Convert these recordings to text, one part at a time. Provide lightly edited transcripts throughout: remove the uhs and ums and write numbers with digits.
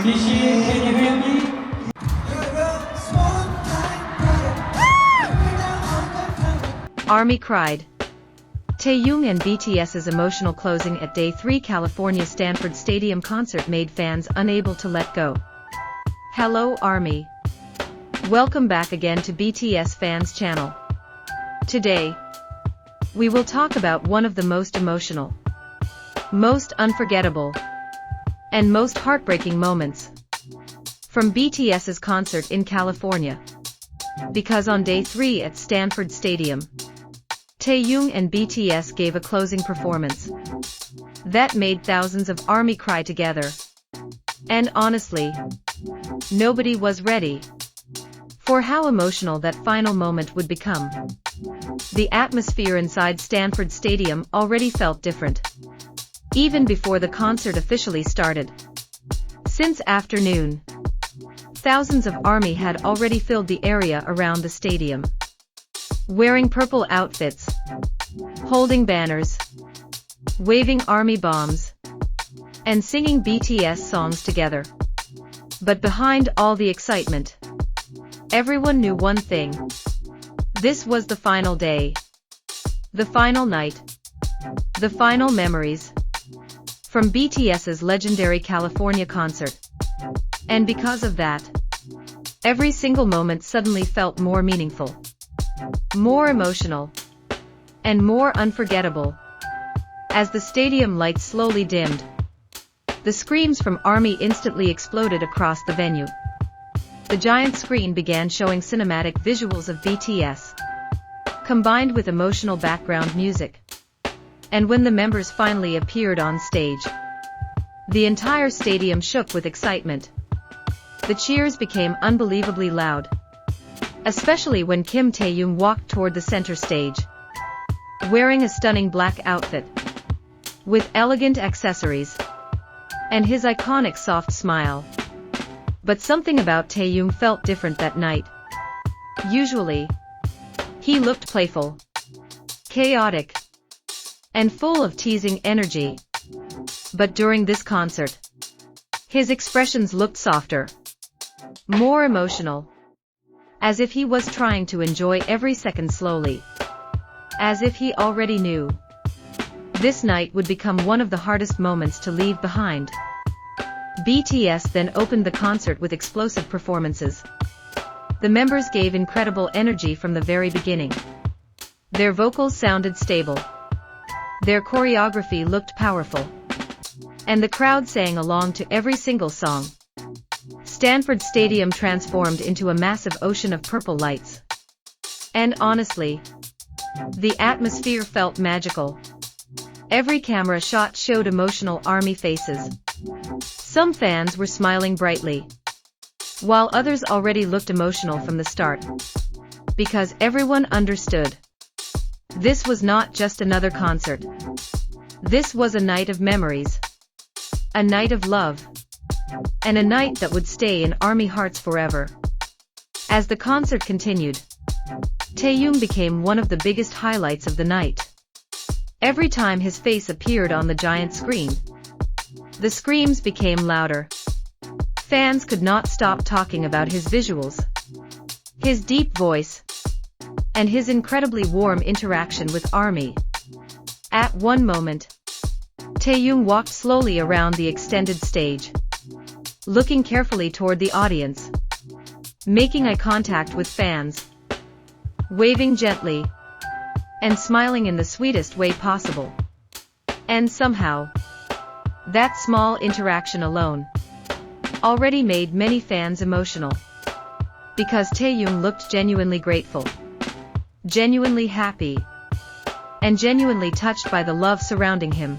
DC, can you hear me? ARMY cried. Taehyung and BTS's emotional closing at Day 3 California Stanford Stadium concert made fans unable to let go. Hello ARMY. Welcome back again to BTS Fans Channel. Today, we will talk about one of the most emotional, most unforgettable, and most heartbreaking moments from BTS's concert in California. Because on Day 3 at Stanford Stadium, Taehyung and BTS gave a closing performance that made thousands of ARMY cry together. And honestly, nobody was ready for how emotional that final moment would become. The atmosphere inside Stanford Stadium already felt different, even before the concert officially started. Since afternoon, thousands of ARMY had already filled the area around the stadium, wearing purple outfits, holding banners, waving ARMY bombs, and singing BTS songs together. But behind all the excitement, everyone knew one thing. This was the final day, the final night, the final memories from BTS's legendary California concert. And because of that, every single moment suddenly felt more meaningful, more emotional, and more unforgettable. As the stadium lights slowly dimmed, the screams from ARMY instantly exploded across the venue. The giant screen began showing cinematic visuals of BTS, combined with emotional background music. And when the members finally appeared on stage, the entire stadium shook with excitement. The cheers became unbelievably loud, especially when Kim Taehyung walked toward the center stage, wearing a stunning black outfit, with elegant accessories, and his iconic soft smile. But something about Taehyung felt different that night. Usually, he looked playful, chaotic, and full of teasing energy. But during this concert, his expressions looked softer, more emotional, as if he was trying to enjoy every second slowly, as if he already knew this night would become one of the hardest moments to leave behind. BTS then opened the concert with explosive performances. The members gave incredible energy from the very beginning. Their vocals sounded stable, their choreography looked powerful, and the crowd sang along to every single song. Stanford Stadium transformed into a massive ocean of purple lights. And honestly, the atmosphere felt magical. Every camera shot showed emotional ARMY faces. Some fans were smiling brightly, while others already looked emotional from the start. Because everyone understood, this was not just another concert. This was a night of memories, a night of love, and a night that would stay in ARMY hearts forever. As the concert continued, Taehyung became one of the biggest highlights of the night. Every time his face appeared on the giant screen, the screams became louder. Fans could not stop talking about his visuals, his deep voice, and his incredibly warm interaction with ARMY. At one moment, Taehyung walked slowly around the extended stage, looking carefully toward the audience, making eye contact with fans, waving gently, and smiling in the sweetest way possible. And somehow, that small interaction alone already made many fans emotional. Because Taehyung looked genuinely grateful, genuinely happy, and genuinely touched by the love surrounding him.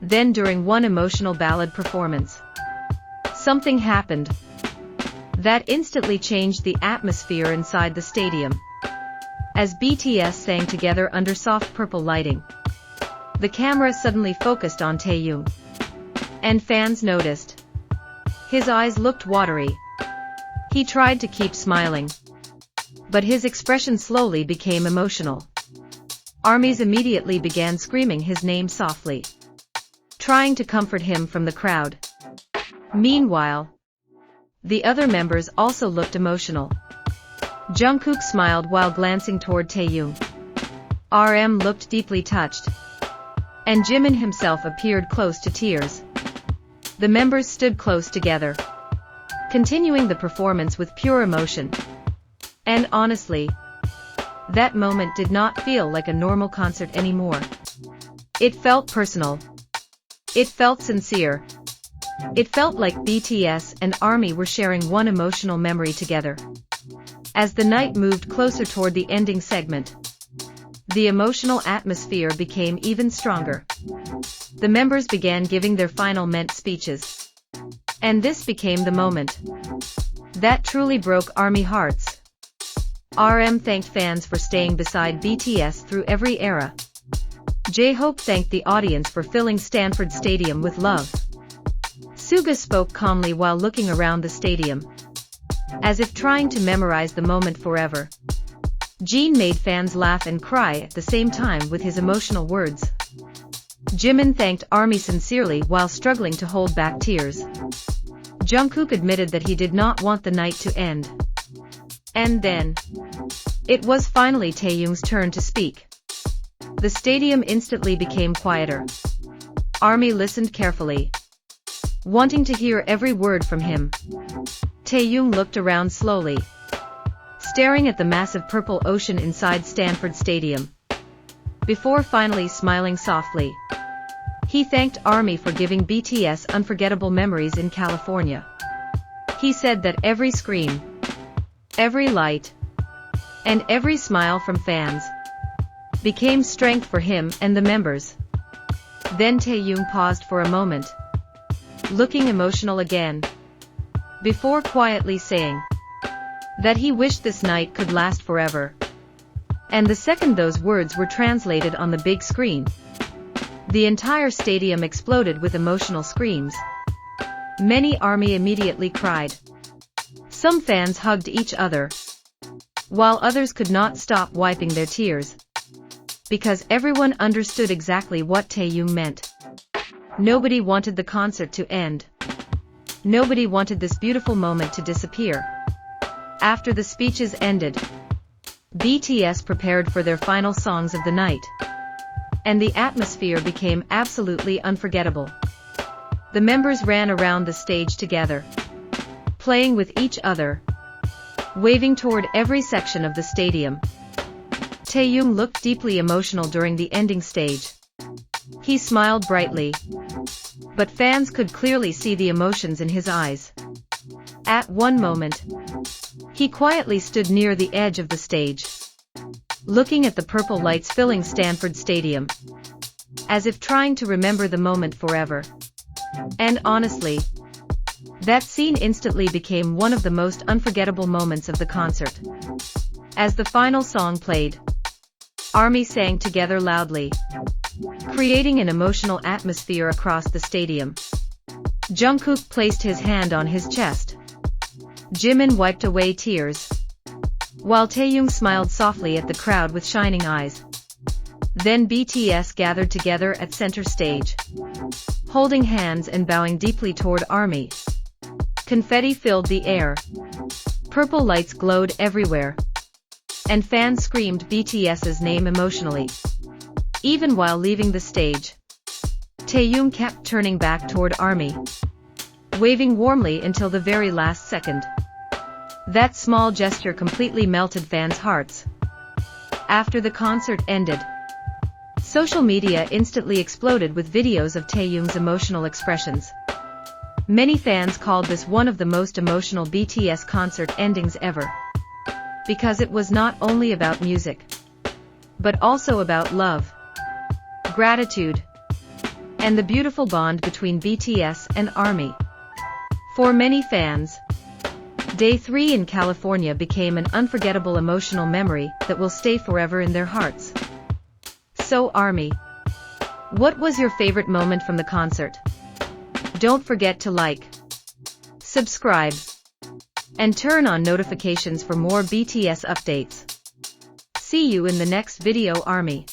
Then during one emotional ballad performance, something happened that instantly changed the atmosphere inside the stadium. As BTS sang together under soft purple lighting, the camera suddenly focused on Taehyung, and fans noticed. His eyes looked watery. He tried to keep smiling, but his expression slowly became emotional. ARMYs immediately began screaming his name softly. trying to comfort him from the crowd. Meanwhile, the other members also looked emotional. Jungkook smiled while glancing toward Taehyung. RM looked deeply touched. And Jimin himself appeared close to tears. The members stood close together, continuing the performance with pure emotion. And honestly, that moment did not feel like a normal concert anymore. It felt personal. It felt sincere. It felt like BTS and ARMY were sharing one emotional memory together. As the night moved closer toward the ending segment, the emotional atmosphere became even stronger. The members began giving their final speeches. And this became the moment that truly broke ARMY hearts. RM thanked fans for staying beside BTS through every era. J-Hope thanked the audience for filling Stanford Stadium with love. Suga spoke calmly while looking around the stadium, as if trying to memorize the moment forever. Jin made fans laugh and cry at the same time with his emotional words. Jimin thanked ARMY sincerely while struggling to hold back tears. Jungkook admitted that he did not want the night to end. And then, it was finally Taehyung's turn to speak. The stadium instantly became quieter. ARMY listened carefully, wanting to hear every word from him. Taehyung looked around slowly, staring at the massive purple ocean inside Stanford Stadium, before finally smiling softly. He thanked ARMY for giving BTS unforgettable memories in California. He said that every scream, every light, and every smile from fans became strength for him and the members. Then Taehyung paused for a moment, looking emotional again, before quietly saying that he wished this night could last forever. And the second those words were translated on the big screen, the entire stadium exploded with emotional screams. Many ARMY immediately cried. Some fans hugged each other, while others could not stop wiping their tears, because everyone understood exactly what Taehyung meant. Nobody wanted the concert to end. Nobody wanted this beautiful moment to disappear. After the speeches ended, BTS prepared for their final songs of the night, and the atmosphere became absolutely unforgettable. The members ran around the stage together, playing with each other, waving toward every section of the stadium. Taehyung looked deeply emotional during the ending stage. He smiled brightly, but fans could clearly see the emotions in his eyes. At one moment, he quietly stood near the edge of the stage, looking at the purple lights filling Stanford Stadium, as if trying to remember the moment forever. And honestly, that scene instantly became one of the most unforgettable moments of the concert. As the final song played, ARMY sang together loudly, creating an emotional atmosphere across the stadium. Jungkook placed his hand on his chest. Jimin wiped away tears, while Taehyung smiled softly at the crowd with shining eyes. Then BTS gathered together at center stage, holding hands and bowing deeply toward ARMY. Confetti filled the air. Purple lights glowed everywhere, and fans screamed BTS's name emotionally. Even while leaving the stage, Taehyung kept turning back toward ARMY, waving warmly until the very last second. That small gesture completely melted fans' hearts. After the concert ended, social media instantly exploded with videos of Taehyung's emotional expressions. Many fans called this one of the most emotional BTS concert endings ever, because it was not only about music, but also about love, gratitude, and the beautiful bond between BTS and ARMY. For many fans, Day 3 in California became an unforgettable emotional memory that will stay forever in their hearts. So ARMY, what was your favorite moment from the concert? Don't forget to like, subscribe, and turn on notifications for more BTS updates. See you in the next video, ARMY.